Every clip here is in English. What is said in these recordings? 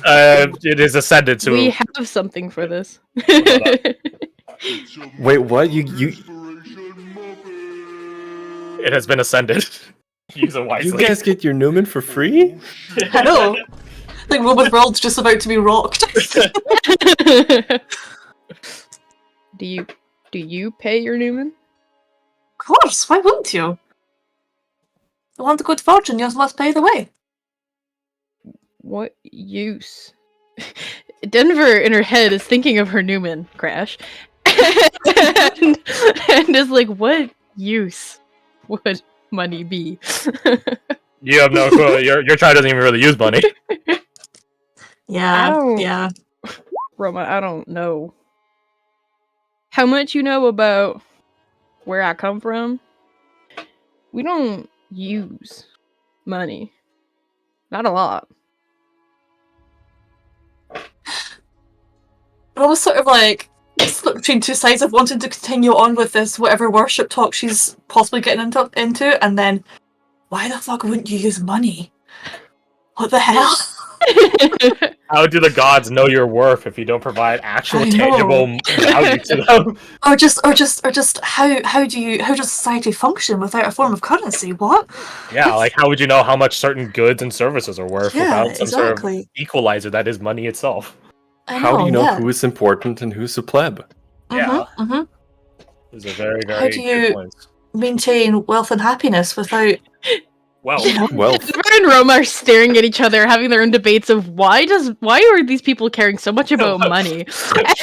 It is ascended to. We have something for this. Wait, what? You It has been ascended. Use it you wisely. guys get your Newman for free? I know. I think Roman World's just about to be rocked. Do you pay your Newman? Of course, why wouldn't you? You want a good fortune, you must pay the way. What use? Denver in her head is thinking of her Newman crash. and is like, what use would money be? You have no clue. Your child doesn't even really use money. Yeah. Roma, I don't know. How much you know about where I come from? We don't use money. Not a lot. Roma's sort of like split between two sides of wanting to continue on with this whatever worship talk she's possibly getting into, and then why the fuck wouldn't you use money? What the hell? How do the gods know your worth if you don't provide actual I know. tangible value to them? Or just how does society function without a form of currency? What? Yeah, like how would you know how much certain goods and services are worth Yeah, without some sort of exactly. equalizer that is money itself? How do you know yeah. who is important and who's a pleb? Yeah. Mm-hmm. These are very, very How do you- good points. Maintain wealth and happiness without Well, you know. Well, Denver and Roma are staring at each other, having their own debates of why are these people caring so much about money,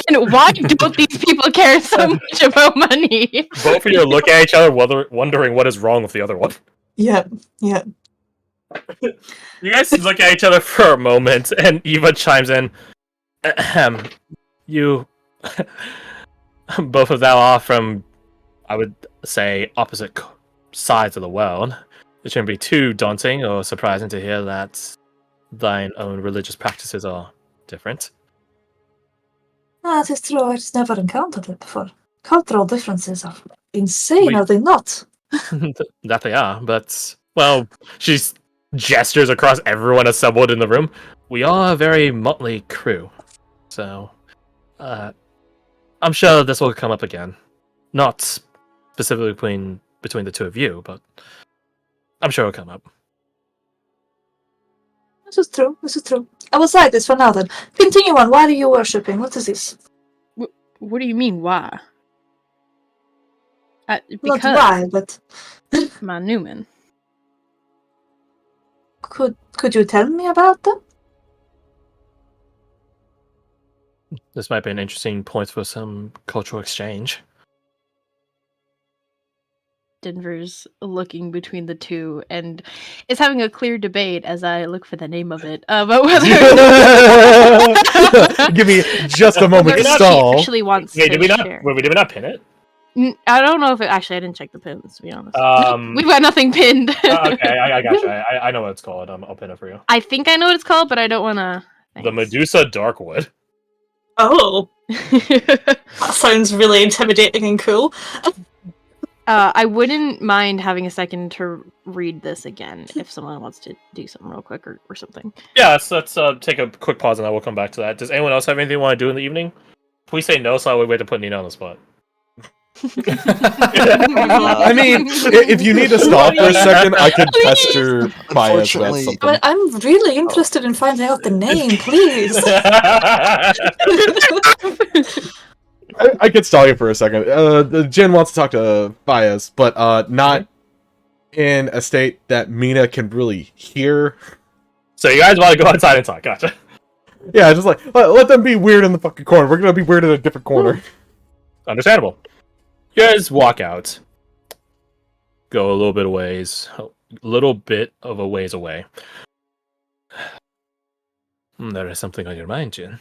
and why don't these people care so much about money? both of you look at each other, wondering what is wrong with the other one. Yeah. You guys look at each other for a moment, and Eva chimes in. Ahem. You, both of thou are from, I would say, opposite sides of the world. It shouldn't be too daunting or surprising to hear that thine own religious practices are different. That is true. I've never encountered it before. Cultural differences are insane, We- are they not? That they are, but, well, she gestures across everyone assembled in the room. We are a very motley crew, so I'm sure this will come up again. Not specifically between the two of you, but I'm sure it'll come up. This is true. I will side this for now then. Continue on. Why are you worshipping? What is this? What do you mean, why? Not Because why, but my Newman. could you tell me about them? This might be an interesting point for some cultural exchange. Denver's looking between the two and is having a clear debate as I look for the name of it about whether Give me just a moment whether to she stall. actually wants Wait, to did we not? share. Wait, did we not pin it? I don't know if it actually. I didn't check the pins, to be honest. Um, We've got nothing pinned. Okay, I got you. I know what it's called. I'll pin it for you. I think I know what it's called, but I don't want to. The Medusa Darkwood. Oh, that sounds really intimidating and cool. I wouldn't mind having a second to read this again if someone wants to do something real quick or something. Yeah, let's take a quick pause and then we'll come back to that. Does anyone else have anything they want to do in the evening? If we say no, so I would wait to put Nina on the spot. I mean, if you need to stop for a second, I could pester Bias about Unfortunately- something. I'm really interested in finding out the name, please. I could stall you for a second. Jen wants to talk to Bias, but not in a state that Mina can really hear. So you guys want to go outside and talk? Gotcha. Yeah, just like, let them be weird in the fucking corner. We're gonna be weird in a different corner. Understandable. You guys walk out. Go a little bit of a ways away. There is something on your mind, Jin.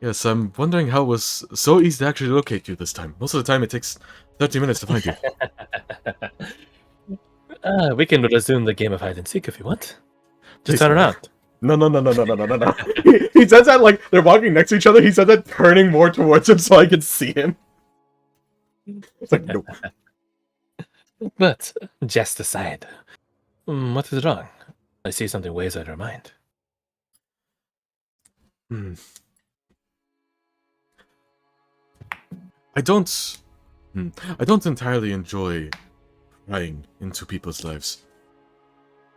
Yes, I'm wondering how it was so easy to actually locate you this time. Most of the time it takes 30 minutes to find you. We can resume the game of hide and seek if you want. Just turn around. No. He says that like they're walking next to each other. He said that turning more towards him so I can see him. It's like, nope. But, just aside, what is wrong? I see something weighs on your mind. Hmm. I don't. I don't entirely enjoy prying into people's lives,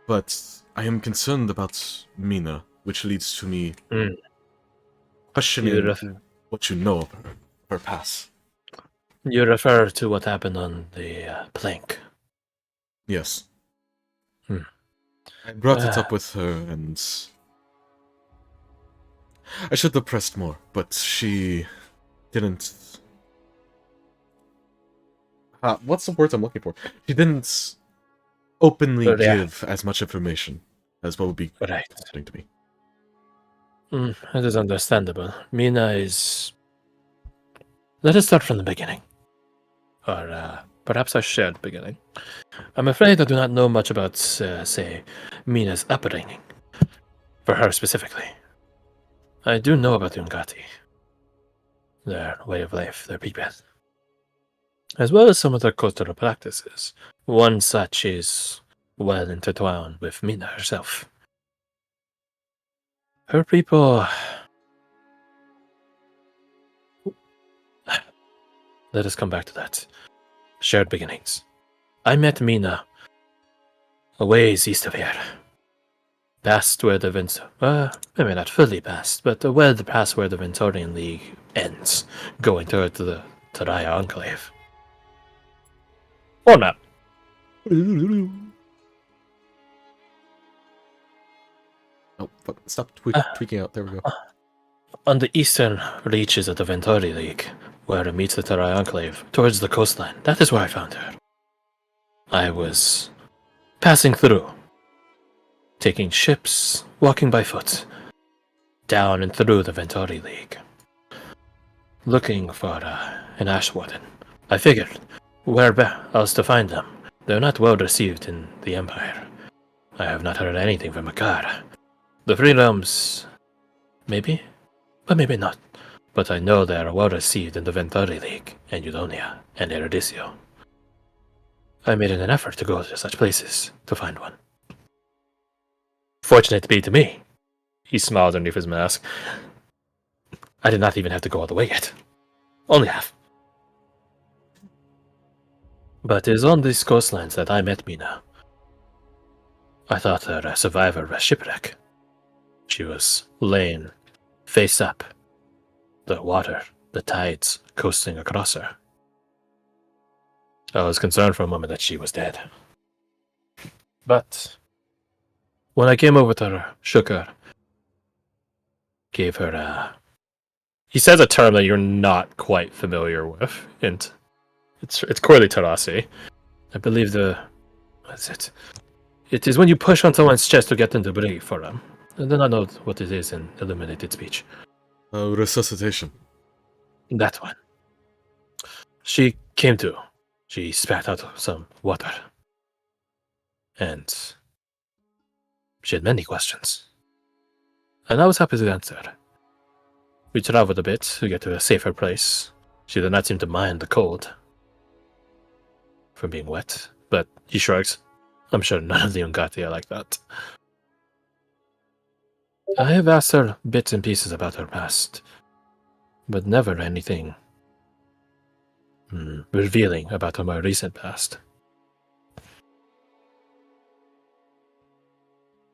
but I am concerned about Mina, which leads to me Hmm. questioning ref- what you know of her past. You refer to what happened on the plank. Yes. Hmm. I brought it up with her, and I should have pressed more, but she didn't. What's the words I'm looking for? She didn't openly Yeah. give as much information as what would be Right. happening to me. It is understandable. Mina is... Let us start from the beginning. Or perhaps a shared beginning. I'm afraid I do not know much about, say, Mina's upbringing. For her specifically. I do know about Ungati. Their way of life, their people. As well as some of their cultural practices. One such is well intertwined with Mina herself. Her people... Let us come back to that. Shared beginnings. I met Mina a ways east of here. Past where the maybe not fully past, but well past where the Ventorian League ends, going toward the Taraya Enclave. Or not. Oh, fuck, stop tweaking out. There we go. On the eastern reaches of the Ventori League, where it meets the Taraya Enclave, towards the coastline, that is where I found her. I was passing through, taking ships, walking by foot, down and through the Ventori League, looking for an ash warden. I figured, where else to find them? They're not well received in the Empire. I have not heard anything from Makar. The Free Realms, maybe, but maybe not. But I know they are well received in the Ventori League, and Eudonia, and Eruditio. I made an effort to go to such places to find one. Fortunate to be to me. He smiled underneath his mask. I did not even have to go all the way yet. Only half. But it is on these coastlines that I met Mina. I thought her a survivor of a shipwreck. She was laying face up, the water, the tides coasting across her. I was concerned for a moment that she was dead. But when I came over to her, shook her, gave her a... He says a term that you're not quite familiar with, and it's Corley Tarasi. I believe what is it? It is when you push on someone's chest to get them to breathe for them. I do not know what it is in illuminated speech. Resuscitation. That one. She came to. She spat out some water. And she had many questions. And I was happy to answer. We traveled a bit to get to a safer place. She did not seem to mind the cold from being wet, but he shrugs. I'm sure none of the Ungati are like that. I have asked her bits and pieces about her past, but never anything revealing about her more recent past.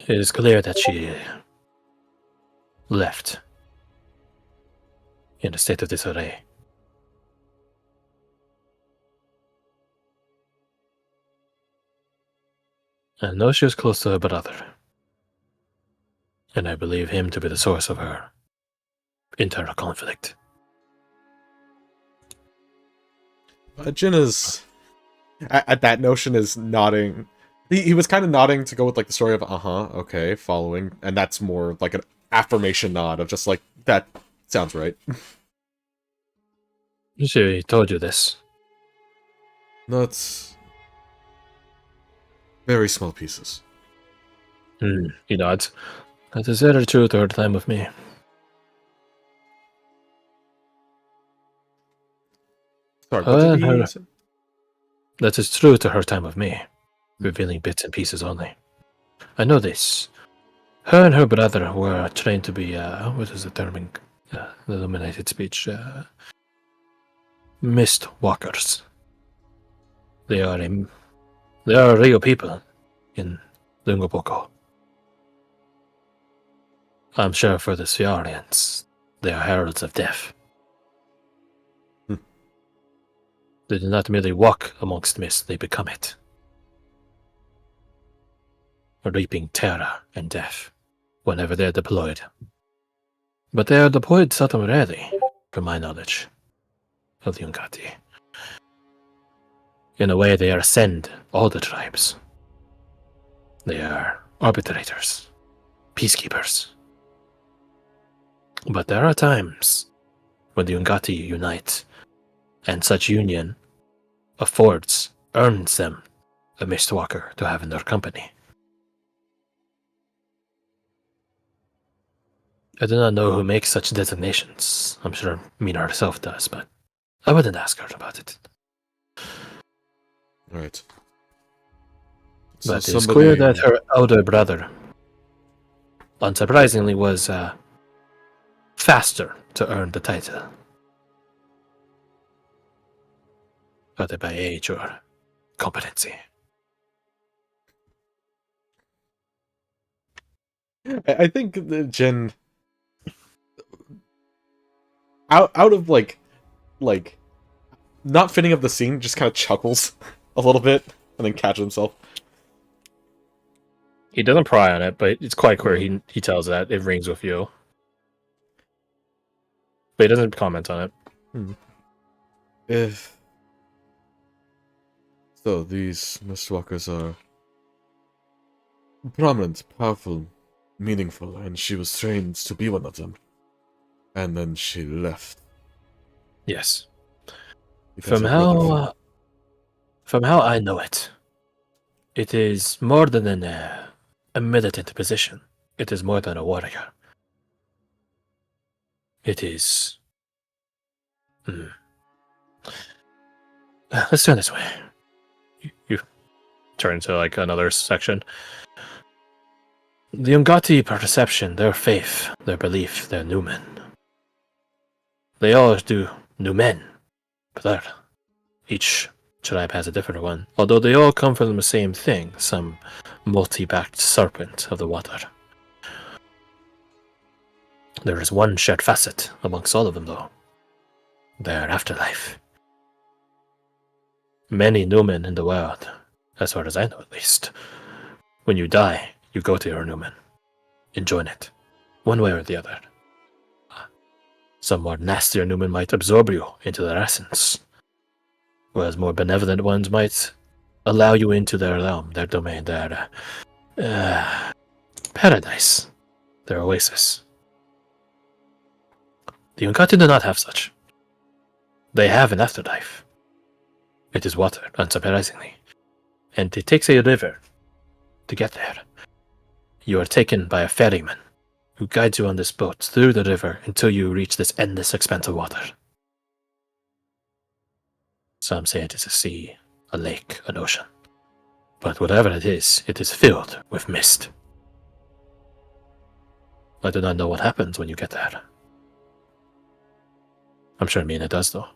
It is clear that she left in a state of disarray. I know she was close to her brother, and I believe him to be the source of her internal conflict. Jin is at that notion is nodding. He was kind of nodding to go with like the story of okay, following, and that's more like an affirmation nod of just like that sounds right. She told you this. No, it's very small pieces. He nods. That is very true to her time with me. Sorry, what did he her- say? That is true to her time with me, revealing bits and pieces only. I know this. Her and her brother were trained to be, what is the term in the illuminated speech? Mist walkers. They are real people in Lungopoko. I'm sure for the Sfiarians, they are heralds of death. They do not merely walk amongst mist, they become it. Reaping terror and death whenever they're deployed. But they are deployed seldom rarely, from my knowledge, of the Ungati. In a way, they ascend all the tribes. They are arbitrators, peacekeepers. But there are times when the Ungati unite, and such union earns them a Mistwalker to have in their company. I do not know who makes such designations. I'm sure Mina herself does, but I wouldn't ask her about it. Right. But it's clear that her elder brother, unsurprisingly, was faster to earn the title. Whether by age or competency. I think the Jin, out of like not fitting of the scene, just kind of chuckles a little bit and then catches himself. He doesn't pry on it, but it's quite clear he tells that it rings with you. But he doesn't comment on it. If so, these Mistwalkers are prominent, powerful, meaningful, and she was trained to be one of them. And then she left. Yes. Because From her brother how I know it, it is more than a militant position. It is more than a warrior. It is... Let's turn this way. You turn to like another section. The Ungati perception, their faith, their belief, their Numen. They all do Numen, but each tribe has a different one, although they all come from the same thing, some multi-backed serpent of the water. There is one shared facet amongst all of them, though. Their afterlife. Many Numen in the world, as far as I know at least, when you die, you go to your Numen and join it, one way or the other. Some more nastier Numen might absorb you into their essence, whereas more benevolent ones might allow you into their realm, their domain, their paradise, their oasis. The Ungati do not have such. They have an afterlife. It is water, unsurprisingly, and it takes a river to get there. You are taken by a ferryman who guides you on this boat through the river until you reach this endless expanse of water. Some say it is a sea, a lake, an ocean. But whatever it is filled with mist. I do not know what happens when you get there. I'm sure Mina does, though.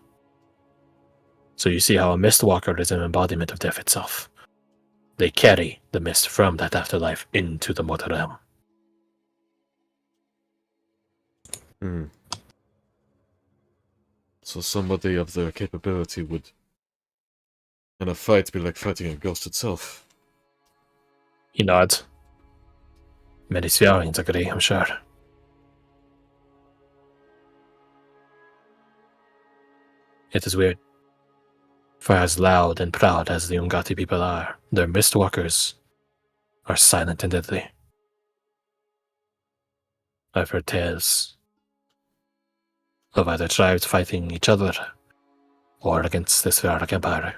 So you see how a Mistwalker is an embodiment of death itself. They carry the mist from that afterlife into the mortal realm. So somebody of their capability would, in a fight, be like fighting a ghost itself. He nods. Many Sfiarians agree, I'm sure. It is weird. For as loud and proud as the Ungati people are, their Mistwalkers are silent and deadly. I've heard tales of either tribes fighting each other or against this Sfiaric Empire,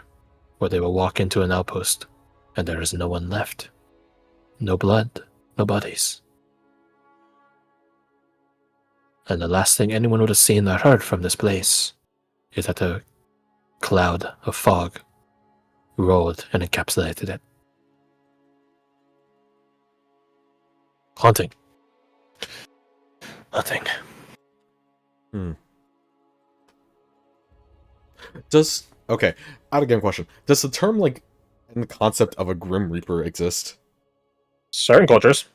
where they will walk into an outpost and there is no one left. No blood, no bodies. And the last thing anyone would have seen or heard from this place is that a cloud of fog rolled and encapsulated it. Haunting, Nothing. Okay, out of game question. Does the term like and the concept of a Grim Reaper exist? Certain cultures.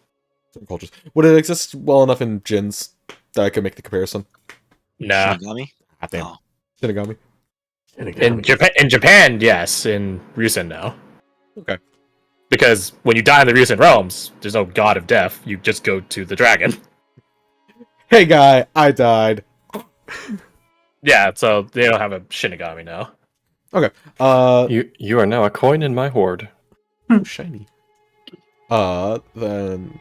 Certain cultures. Would it exist well enough in Jin's that I could make the comparison? Nah. Shinigami? Ah, damn. Oh. Shinigami. In Japan, yes. In Ryusen, no. Okay. Because when you die in the Ryusen realms, there's no god of death. You just go to the dragon. Hey guy, I died. Yeah, so they don't have a Shinigami now. Okay. You are now a coin in my hoard. Oh, shiny. Then.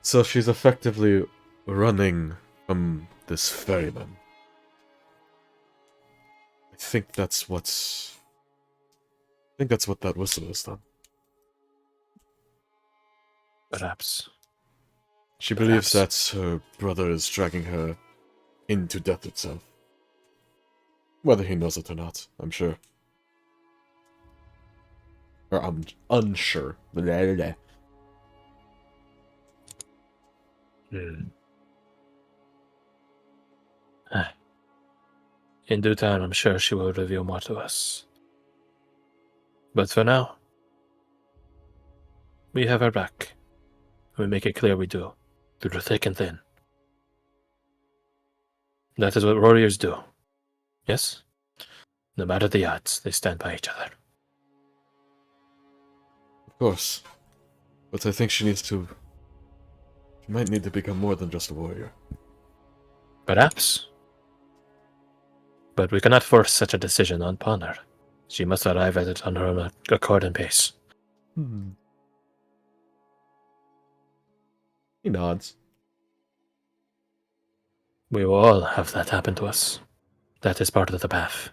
So she's effectively running from this ferryman. I think that's what that whistle is then. Perhaps. She believes Perhaps. that her brother is dragging her into death itself. Whether he knows it or not, I'm sure. Or I'm unsure. Blah, blah, blah. In due time, I'm sure she will reveal more to us. But for now, we have her back. We make it clear we do, through thick and thin. That is what warriors do. Yes? No matter the odds, they stand by each other. Of course. But I think she might need to become more than just a warrior. Perhaps. But we cannot force such a decision upon her. She must arrive at it on her own accord and pace. He nods. We will all have that happen to us. That is part of the path.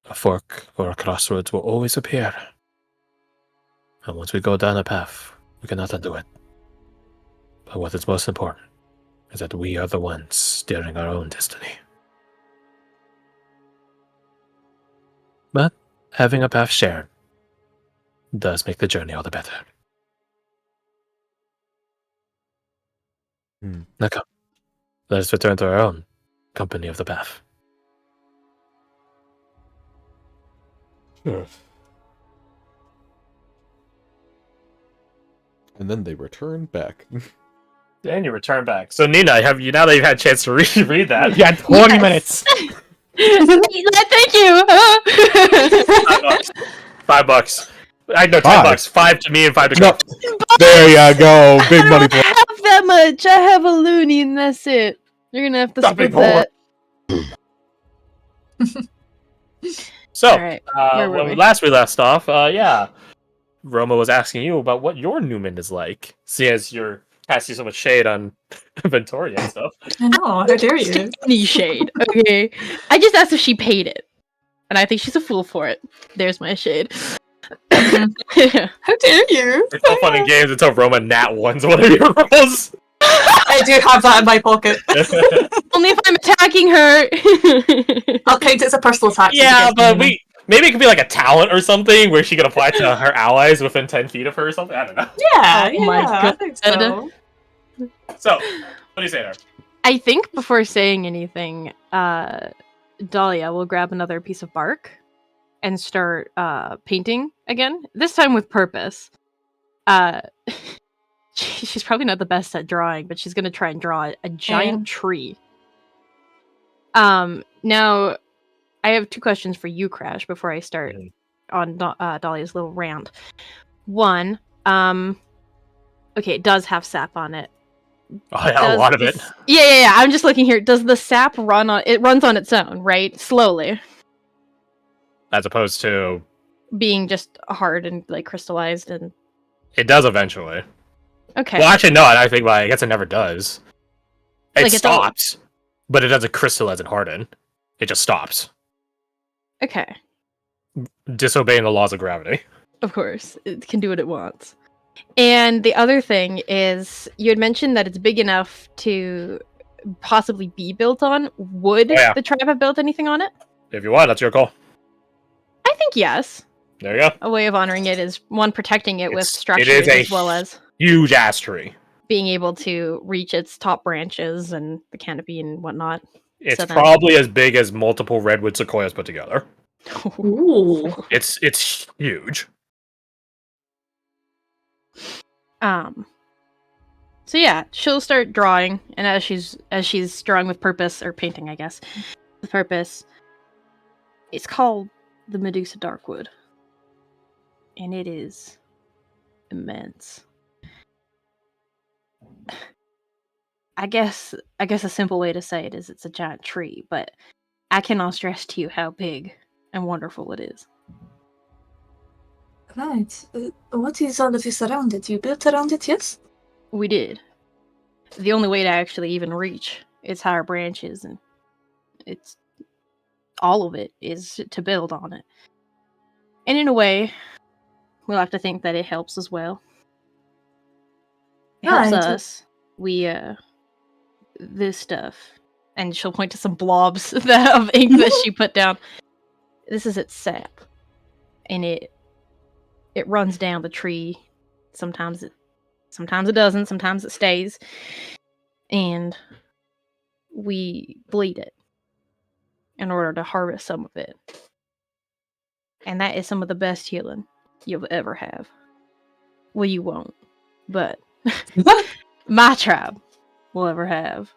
A fork or a crossroads will always appear. And once we go down a path, we cannot undo it. But what is most important is that we are the ones steering our own destiny. But having a path shared does make the journey all the better. Now come, let us return to our own company of the path. Sure. And then they return back. And you return back. So Nina, now that you've had a chance to read that? Yeah, 20 Yes. minutes! Thank you. $5. I know, $10. Five. 5 to me and 5 to No. Garth. There you go! Big I money don't for have that much. I have a loony, and that's it. You're gonna have to Something split that. So, All right. Where were when we? we left off, yeah, Roma was asking you about what your Newman is like. See, as you're casting so much shade on Ventoria and stuff. I know, how dare you? Any shade. Okay. I just asked if she paid it, and I think she's a fool for it. There's my shade. How dare you? It's so fun in games until Roma nat ones one of your rolls. I do have that in my pocket. Only if I'm attacking her. I'll count it as a personal attack. Yeah, but maybe it could be like a talent or something where she can apply it to her allies within 10 feet of her or something. I don't know. Yeah, Oh my I think so. So, what do you say there? I think before saying anything, Dahlia will grab another piece of bark and start painting again. This time with purpose. She's probably not the best at drawing, but she's gonna try and draw a giant tree. Now, I have 2 questions for you, Crash, before I start on Dahlia's little rant. One, okay, it does have sap on it. Oh, yeah, a lot of it. Yeah. I'm just looking here. Does the sap run on? It runs on its own, right? Slowly, As opposed to, being just hard and like crystallized and. it does eventually. Okay. Well, actually, no, I think I guess it never does. It Like, it's all- stops, but it doesn't crystallize and harden. It just stops. Okay. Disobeying the laws of gravity. Of course, it can do what it wants. And the other thing is, you had mentioned that it's big enough to possibly be built on. Would Oh, yeah. the tribe have built anything on it? If you want, that's your call. I think yes. There you go. A way of honoring it is one protecting it with It structures is a as well as. huge ass tree. being able to reach its top branches and the canopy and whatnot. It's So then- probably as big as multiple redwood sequoias put together. Ooh. It's huge. So yeah, she'll start drawing, and as she's drawing with purpose, or painting, I guess, with purpose, it's called the Medusa Darkwood, and it is immense. I guess a simple way to say it is it's a giant tree, but I cannot stress to you how big and wonderful it is. Right. What is all of this around it? You built around it, yes? We did. The only way to actually even reach its higher branches, and it's all of it, is to build on it. And in a way, we'll have to think that it helps as well. It helps Right. us. We, this stuff. And she'll point to some blobs of ink that she put down. This is its sap. And it runs down the tree. Sometimes it doesn't, sometimes it stays. And we bleed it in order to harvest some of it. And that is some of the best healing you'll ever have. Well, you won't. But my tribe will ever have.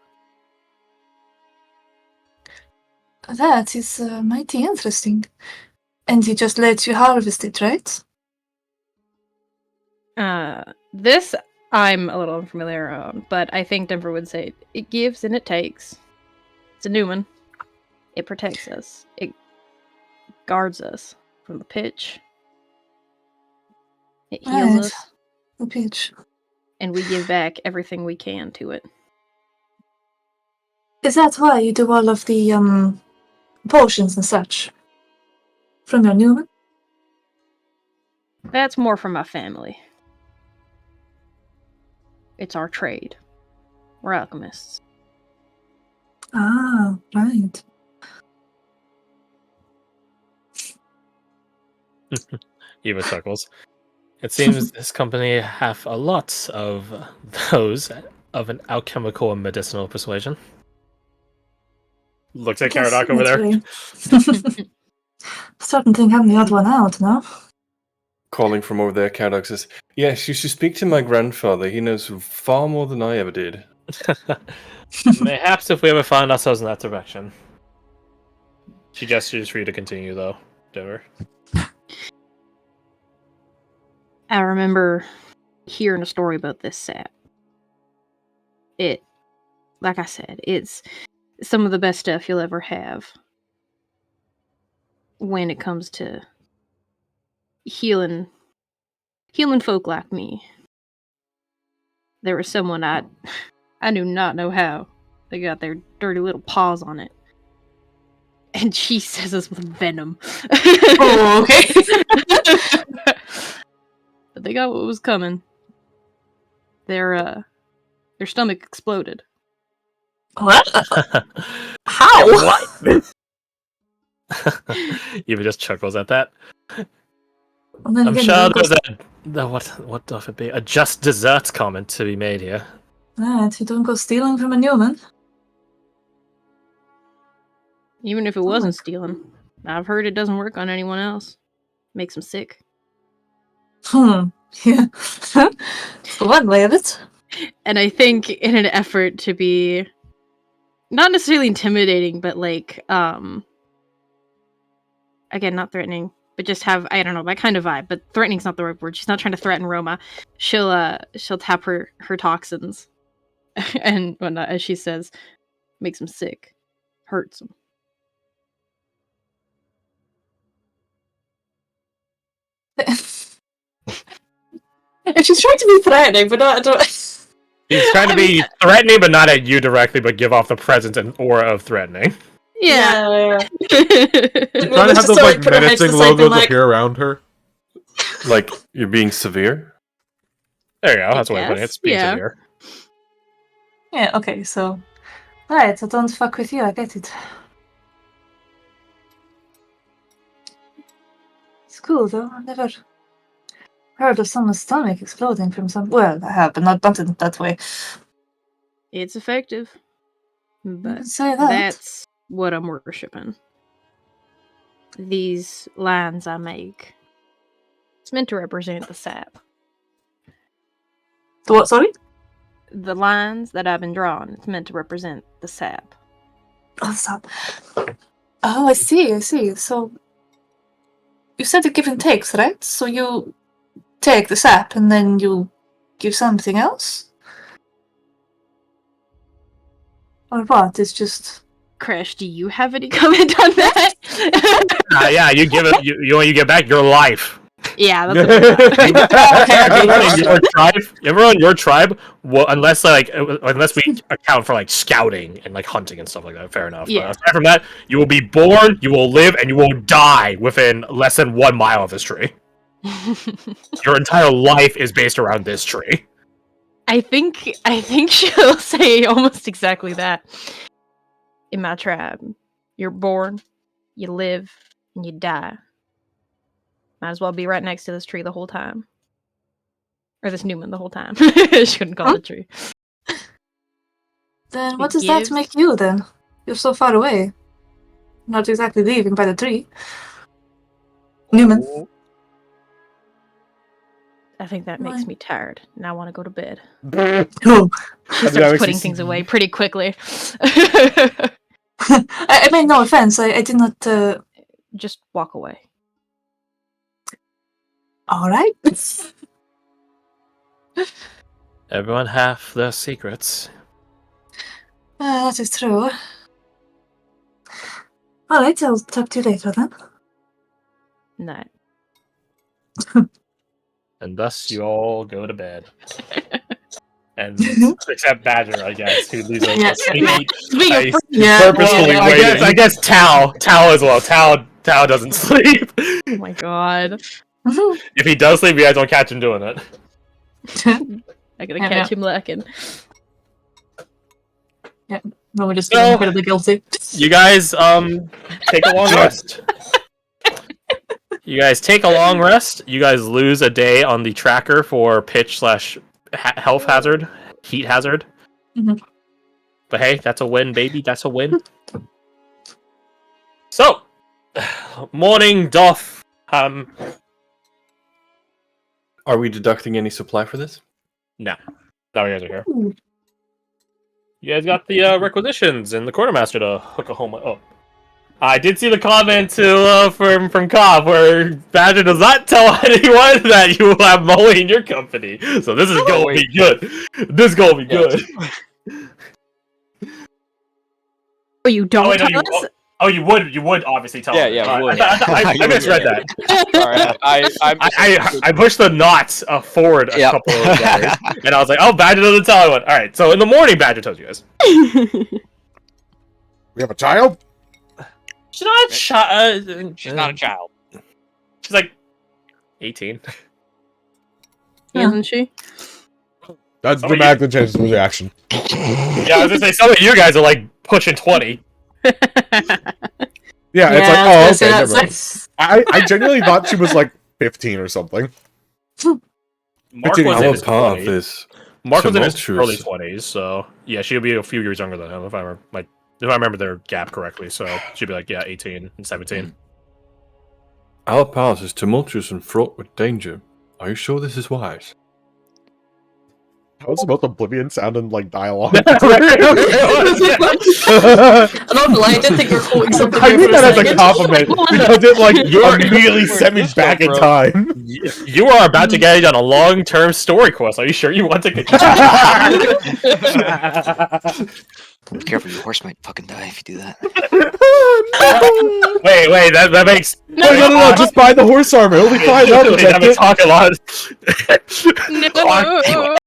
That is mighty interesting. And he just lets you harvest it, right? This I'm a little unfamiliar on, but I think Denver would say it gives and it takes. It's a Newman. It protects us. It guards us from the pitch. It heals Right. us, The pitch. and we give back everything we can to it. Is that why you do all of the potions and such? From your Newman? That's more for my family. It's our trade. We're alchemists. Ah, right. Eva chuckles. It seems this company have a lot of those of an alchemical and medicinal persuasion. Looks at Guess Caradoc over there. naturally. Certain thing having the odd one out, no? Calling from over there, Caradoc says, "Yes, you should speak to my grandfather. He knows far more than I ever did." Mayhaps if we ever find ourselves in that direction. She gestures for you to continue, though, Denver. I remember hearing a story about this sap. It, like I said, it's some of the best stuff you'll ever have when it comes to healing folk like me. There was someone I do not know how they got their dirty little paws on it. And she says this with venom. Oh, okay. But they got what was coming. Their stomach exploded. What? How? What? Eva just chuckles at that. And then I'm again, sure the there's what doth it be? A just desserts comment to be made here. Right, you don't go stealing from a Newman. Even if it wasn't stealing. I've heard it doesn't work on anyone else. Makes them sick. Yeah. It's one way of it. And I think in an effort to be not necessarily intimidating, but like again, not threatening, but just have, I don't know, that kind of vibe, but threatening's not the right word. She's not trying to threaten Roma. She'll tap her toxins and whatnot, as she says, makes him sick. Hurts him. And she's trying to be threatening, but not. He's trying to be threatening, but not at you directly, but give off the presence and aura of threatening. Yeah. Trying to have those like menacing logos appear around her. Like, you're being severe? There you go. That's what I'm putting it. It's being Yeah. severe. Yeah, okay, so. Right, I don't fuck with you, I get it. It's cool though, I never heard of someone's stomach exploding from some. Well, I have, but not in that way. It's effective. You But can say that. that's what I'm worshipping. These lines I make. It's meant to represent the sap. The what? Sorry. The lines that I've been drawing, it's meant to represent the sap. Oh, stop. Oh, I see. So you said it give and takes, right? So you take the sap and then you give something else, or what? It's just. Crash, do you have any comment on that? Yeah, you give it. You give back your life. Yeah, that's what Everyone in your tribe, well, unless we account for like scouting and like hunting and stuff like that. Fair enough. Yeah. But aside from that, you will be born, you will live, and you will die within less than 1 mile of this tree. Your entire life is based around this tree. I think she'll say almost exactly that. In my tribe, you're born, you live, and you die. Might as well be right next to this tree the whole time. Or this Newman the whole time. She couldn't call it a tree. Then what does that make you then? You're so far away. Not exactly leaving by the tree. Newman. I think that makes me tired, and I want to go to bed. Oh. She starts putting things away pretty quickly. I mean, no offense. I did not. Just walk away. All right. Everyone have their secrets. That is true. All right, I'll talk to you later then. Night. And thus you all go to bed. And except Badger, I guess, who leaves a sleepy. Purposefully waiting. I guess Tao as well. Tao doesn't sleep. Oh my god. If he does sleep, you guys don't catch him doing it. I gotta catch him lacking. Yeah, no, we're just incredibly guilty. You guys, take a long rest. You guys take a long rest. You guys lose a day on the tracker for pitch/health hazard, heat hazard. Mm-hmm. But hey, that's a win, baby. That's a win. So, morning doff. Are we deducting any supply for this? No. Now you guys are here. You guys got the requisitions and the quartermaster to hook a home. Oh, I did see the comment from Cobb where Badger does not tell anyone that you will have Molly in your company. So this is going to be good. This is going to be good. Oh, you don't tell us? Oh, you would obviously tell. Yeah, me. would. I misread that. Sorry, I pushed the knots forward a couple of days, and I was like, "Oh, Badger doesn't tell anyone." All right, so in the morning, Badger tells you guys. We have a child. She's not a child. She's not a child. She's like 18. Isn't she? That's dramatically changes the reaction. Yeah, I was gonna say some of you guys are like pushing 20. Yeah, it's like, oh, okay, never mind. Like... I genuinely thought she was like 15 or something. Mark was in his path 20s. is Mark was in his tumultuous. early 20s, so yeah, she'll be a few years younger than him if I remember their gap correctly. So she'd be like 18 and 17. Our path is tumultuous and fraught with danger. Are you sure this is wise? How was about Oblivion sounding like dialogue? I'm not gonna lie, I did think you were quoting something. I mean that as a compliment because it like immediately sent me back in time. You are about to get on a long-term story quest. Are you sure you want to get? Be careful, your horse might fucking die if you do that. Wait, that makes No, just buy the horse armor. It'll be fine. I'll protect that makes it. talk a lot. No.